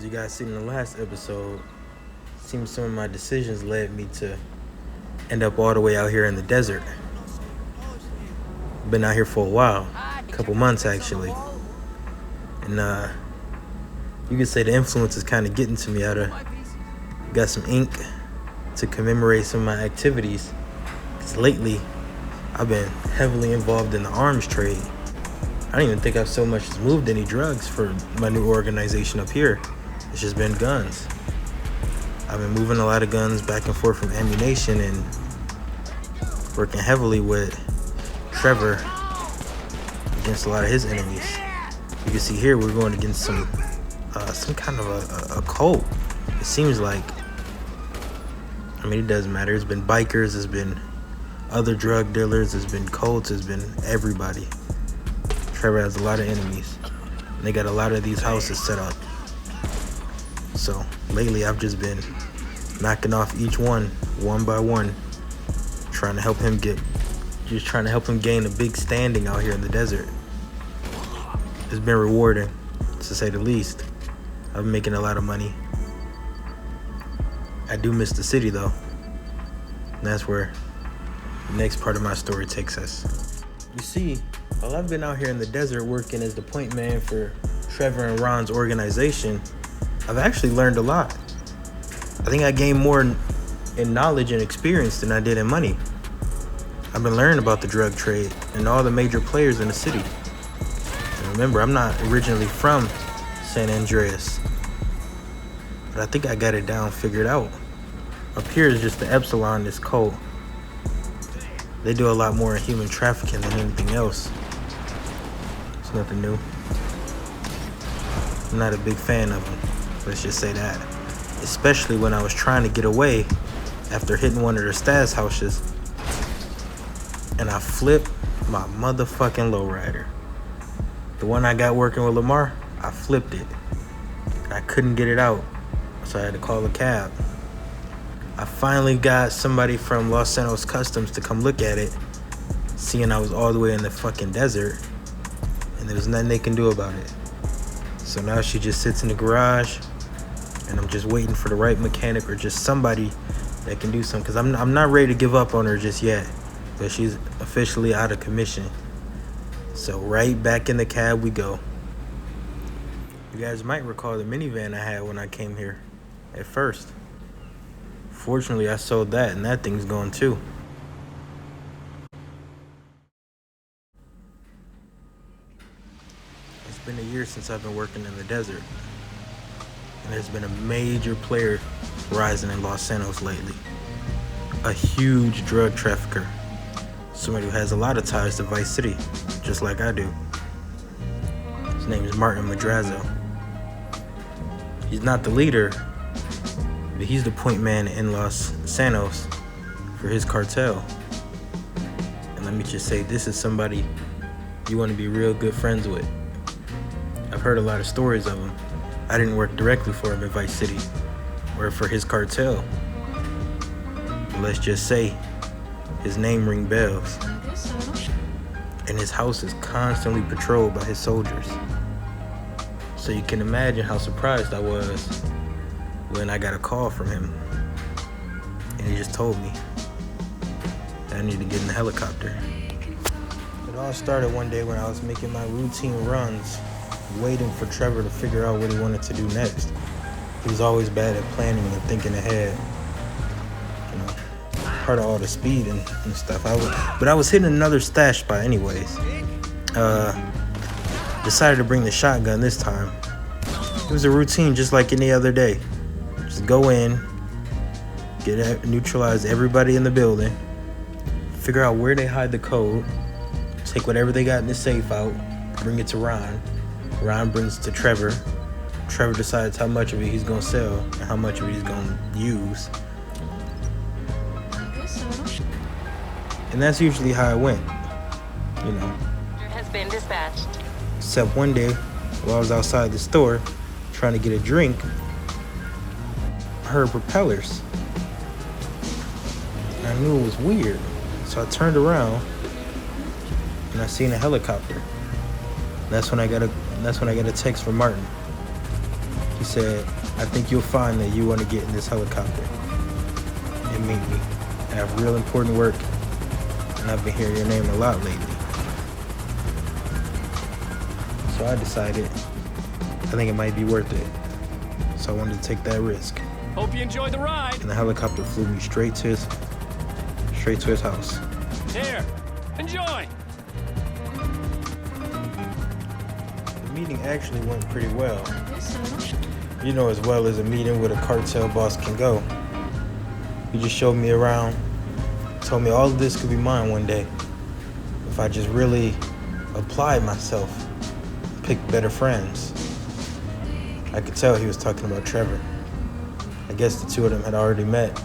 As you guys seen in the last episode, seems some of my decisions led me to end up all the way out here in the desert. Been out here for a while, a couple months actually. And you could say the influence is kind of getting to me. Got some ink to commemorate some of my activities. Because lately, I've been heavily involved in the arms trade. I don't even think I've so much as moved any drugs for my new organization up here. It's just been guns. I've been moving a lot of guns back and forth from ammunition and working heavily with Trevor against a lot of his enemies. You can see here we're going against some kind of a cult. It seems like, I mean, it doesn't matter. It's been bikers, it's been other drug dealers, it's been cults, it's been everybody. Trevor has a lot of enemies, and they got a lot of these houses set up. So lately I've just been knocking off each one by one, trying to help him gain a big standing out here in the desert. It's been rewarding, to say the least. I've been making a lot of money. I do miss the city though, and that's where the next part of my story takes us. You see, while I've been out here in the desert working as the point man for Trevor and Ron's organization, I've actually learned a lot. I think I gained more in knowledge and experience than I did in money. I've been learning about the drug trade and all the major players in the city. And remember, I'm not originally from San Andreas, but I think I got it down, figured out. Up here is just the Epsilon, this cult. They do a lot more in human trafficking than anything else. It's nothing new. I'm not a big fan of them. Let's just say that. Especially when I was trying to get away after hitting one of their stash houses, and I flipped my motherfucking lowrider. The one I got working with Lamar, I flipped it. I couldn't get it out, so I had to call a cab. I finally got somebody from Los Santos Customs to come look at it, seeing I was all the way in the fucking desert, and there was nothing they can do about it. So now she just sits in the garage, and I'm just waiting for the right mechanic or just somebody that can do something, because I'm not ready to give up on her just yet, but she's officially out of commission. So right back in the cab we go. You guys might recall the minivan I had when I came here at first. Fortunately, I sold that, and that thing's gone too. It's been a year since I've been working in the desert, and there's been a major player rising in Los Santos lately. A huge drug trafficker. Somebody who has a lot of ties to Vice City, just like I do. His name is Martin Madrazo. He's not the leader, but he's the point man in Los Santos for his cartel. And let me just say, this is somebody you want to be real good friends with. I've heard a lot of stories of him. I didn't work directly for him in Vice City or for his cartel. But let's just say his name rings bells. And his house is constantly patrolled by his soldiers. So you can imagine how surprised I was when I got a call from him. And he just told me that I need to get in the helicopter. It all started one day when I was making my routine runs, waiting for Trevor to figure out what he wanted to do next. He was always bad at planning and thinking ahead. You know, part of all the speed and stuff. But I was hitting another stash spot anyways. Decided to bring the shotgun this time. It was a routine just like any other day. Just go in, neutralize everybody in the building, figure out where they hide the code, take whatever they got in the safe out, bring it to Ron. Ron brings it to Trevor. Trevor decides how much of it he's gonna sell and how much of it he's gonna use. And that's usually how it went, you know. Has been dispatched. Except one day, while I was outside the store trying to get a drink, I heard propellers. And I knew it was weird. So I turned around and I seen a helicopter. That's when I got a text from Martin. He He said, I think you'll find that you want to get in this helicopter and meet me. I have real important work, and I've been hearing your name a lot lately. So I decided I think it might be worth it. So I wanted to take that risk. Hope you enjoyed the ride. And the helicopter flew me straight to his house. Here, enjoy. The meeting actually went pretty well. You know, as well as a meeting with a cartel boss can go. He just showed me around, told me all of this could be mine one day if I just really applied myself, picked better friends. I could tell he was talking about Trevor. I guess the two of them had already met,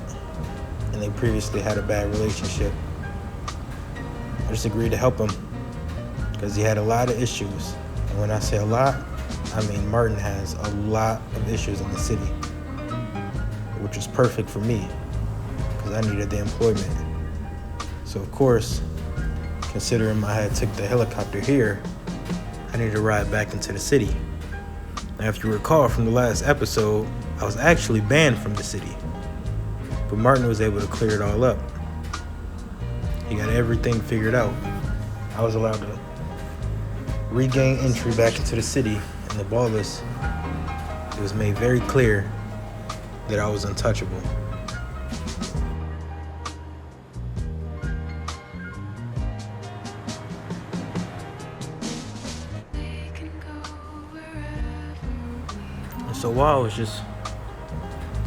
and they previously had a bad relationship. I just agreed to help him because he had a lot of issues. And when I say a lot, I mean Martin has a lot of issues in the city, which was perfect for me because I needed the employment. So of course, considering I had took the helicopter here, I needed to ride back into the city. Now, if you recall from the last episode, I was actually banned from the city, but Martin was able to clear it all up. He got everything figured out. I was allowed to regain entry back into the city, and the ballers, it was made very clear that I was untouchable. And so while I was just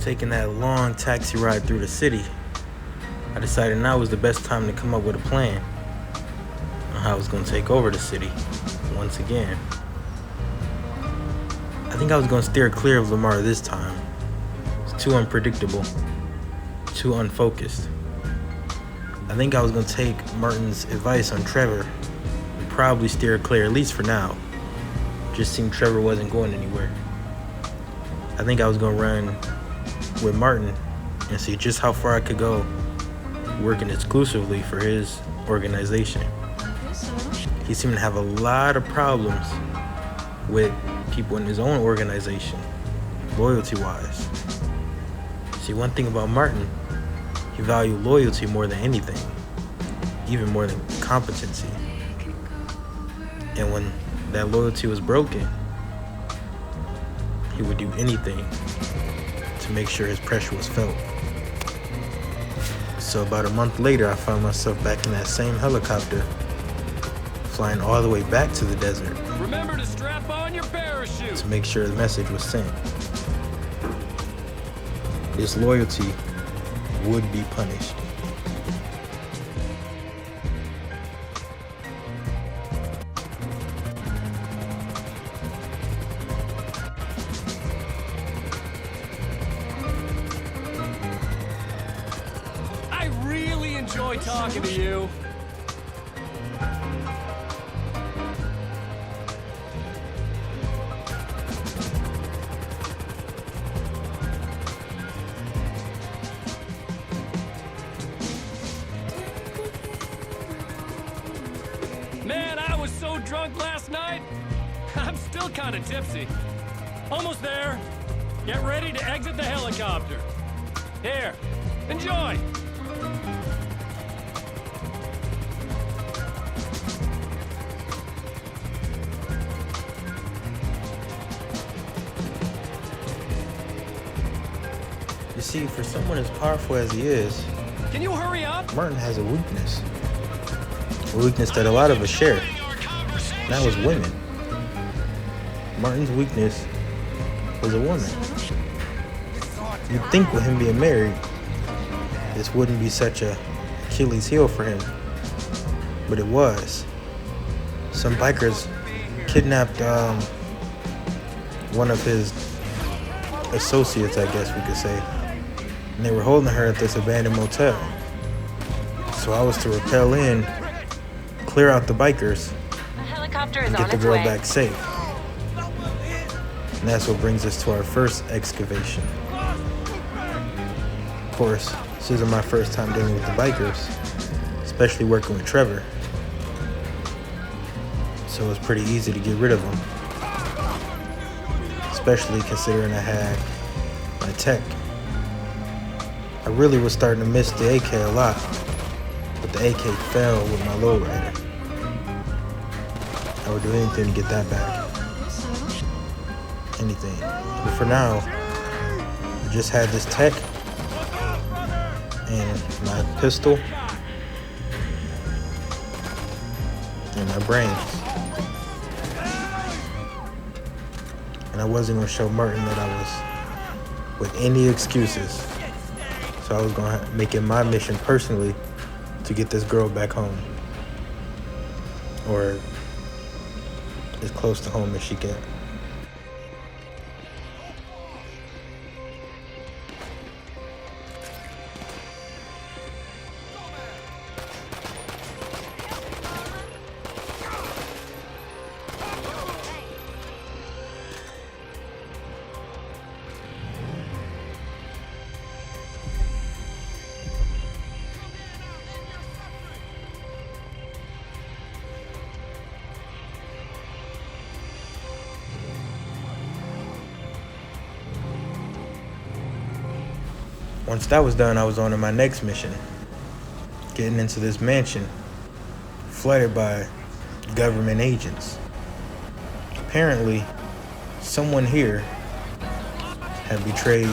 taking that long taxi ride through the city, I decided now was the best time to come up with a plan on how I was going to take over the city once again. I think I was going to steer clear of Lamar this time. It's too unpredictable, too unfocused. I think I was going to take Martin's advice on Trevor and probably steer clear, at least for now. Just seemed Trevor wasn't going anywhere. I think I was going to run with Martin and see just how far I could go working exclusively for his organization. He seemed to have a lot of problems with people in his own organization, loyalty-wise. See, one thing about Martin, he valued loyalty more than anything, even more than competency. And when that loyalty was broken, he would do anything to make sure his pressure was felt. So about a month later, I found myself back in that same helicopter, flying all the way back to the desert. Remember to strap on your parachute to make sure the message was sent. This loyalty would be punished. I really enjoy talking to you. Man, I was so drunk last night. I'm still kind of tipsy. Almost there. Get ready to exit the helicopter. Here, enjoy. You see, for someone as powerful as he is, Can you hurry up? Martin has a weakness. A weakness that a lot of us share. And that was women. Martin's weakness was a woman. You'd think with him being married, this wouldn't be such a Achilles heel for him. But it was. Some bikers kidnapped one of his associates, I guess we could say. And they were holding her at this abandoned motel. So I was to rappel in, clear out the bikers, The helicopter is and on get the its girl way. back safe. And that's what brings us to our first excavation. Of course, this isn't my first time dealing with the bikers, especially working with Trevor. So it was pretty easy to get rid of them. especially considering I had my tech. I really was starting to miss the AK a lot, but the AK fell with my lowrider. I would do anything to get that back. Anything. But for now, I just had this tech and my pistol and my brains. And I wasn't going to show Martin that I was with any excuses. So I was going to make it my mission personally to get this girl back home. Or as close to home as she can. Once that was done, I was on to my next mission. Getting into this mansion, flooded by government agents. Apparently, someone here had betrayed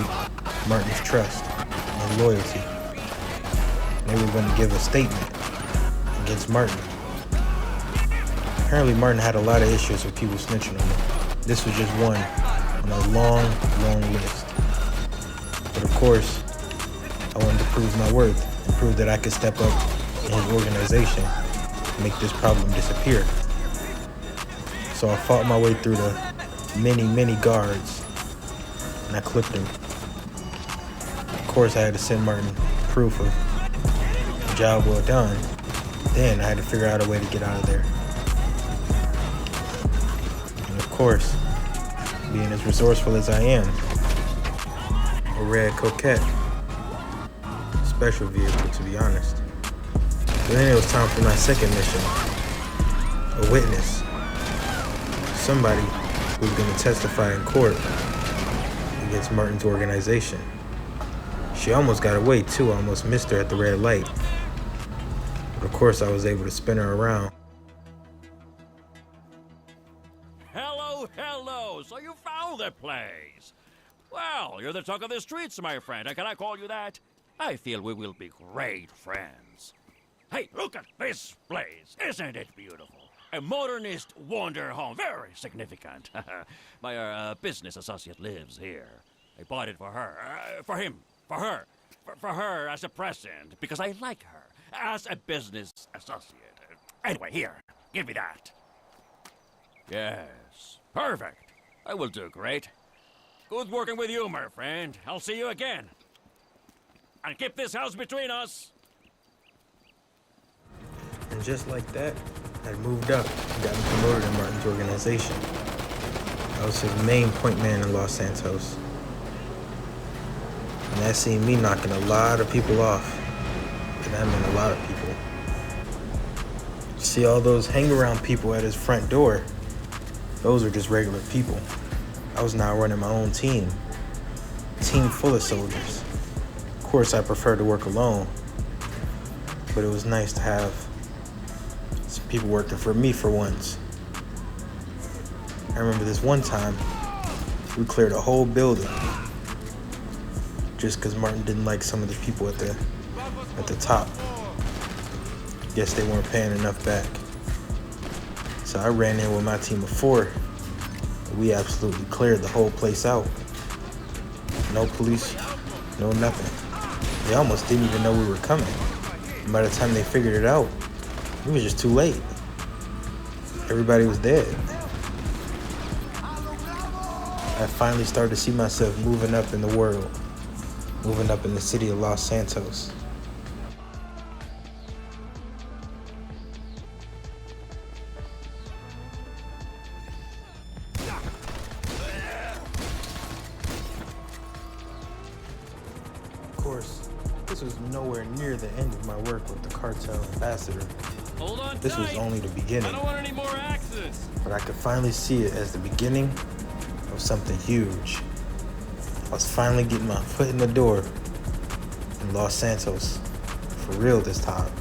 Martin's trust and loyalty. They were going to give a statement against Martin. Apparently, Martin had a lot of issues with people snitching on him. This was just one on a long, long list. But of course, I wanted to prove my worth and prove that I could step up in his organization and make this problem disappear. So I fought my way through the many guards and I clipped him. Of course, I had to send Martin proof of the job well done. Then I had to figure out a way to get out of there. And of course, being as resourceful as I am, a red Coquette. Special vehicle, to be honest. But then it was time for my second mission. A witness. Somebody who was going to testify in court against Martin's organization. She almost got away too. I almost missed her at the red light. But of course I was able to spin her around. Hello. So you found the place. Well, you're the talk of the streets, my friend. Can I call you that? I feel we will be great friends. Hey, look at this place. Isn't it beautiful? A modernist wonder home. Very significant. My business associate lives here. I bought it for her. For him. For her. For her as a present. Because I like her. As a business associate. Anyway, here. Give me that. Yes. Perfect. I will do great. Good working with you, my friend. I'll see you again. And keep this house between us. And just like that, I moved up and got promoted in Martin's organization. I was his main point man in Los Santos. And that seen me knocking a lot of people off. And that meant a lot of people. See all those hang-around people at his front door? Those are just regular people. I was now running my own team. A team full of soldiers. Of course, I prefer to work alone. But it was nice to have some people working for me for once. I remember this one time, we cleared a whole building just because Martin didn't like some of the people at the top. Guess they weren't paying enough back. So I ran in with my team of 4. We absolutely cleared the whole place out. No police, no nothing. They almost didn't even know we were coming. And by the time they figured it out, it was just too late. Everybody was dead. I finally started to see myself moving up in the world, moving up in the city of Los Santos. Of course, this was nowhere near the end of my work with the cartel ambassador. Hold on This was tight. only the I beginning, don't want any more accidents. but I could finally see it as the beginning of was something huge. I was finally getting my foot in the door in Los Santos, for real this time.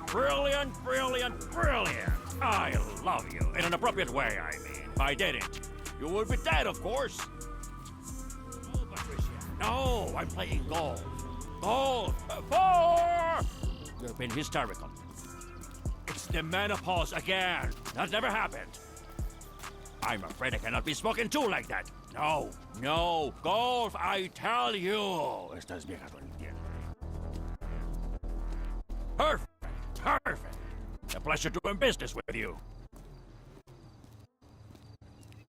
Brilliant, brilliant, brilliant. I love you. In an appropriate way, I mean. If I didn't, you would be dead, of course. Oh, Patricia. No, I'm playing golf. Golf. 4! You've been hysterical. It's the menopause again. That never happened. I'm afraid I cannot be spoken to like that. No, no. Golf, I tell you. Estás vieja, no entiendes. Perfect. Perfect. A pleasure doing business with you.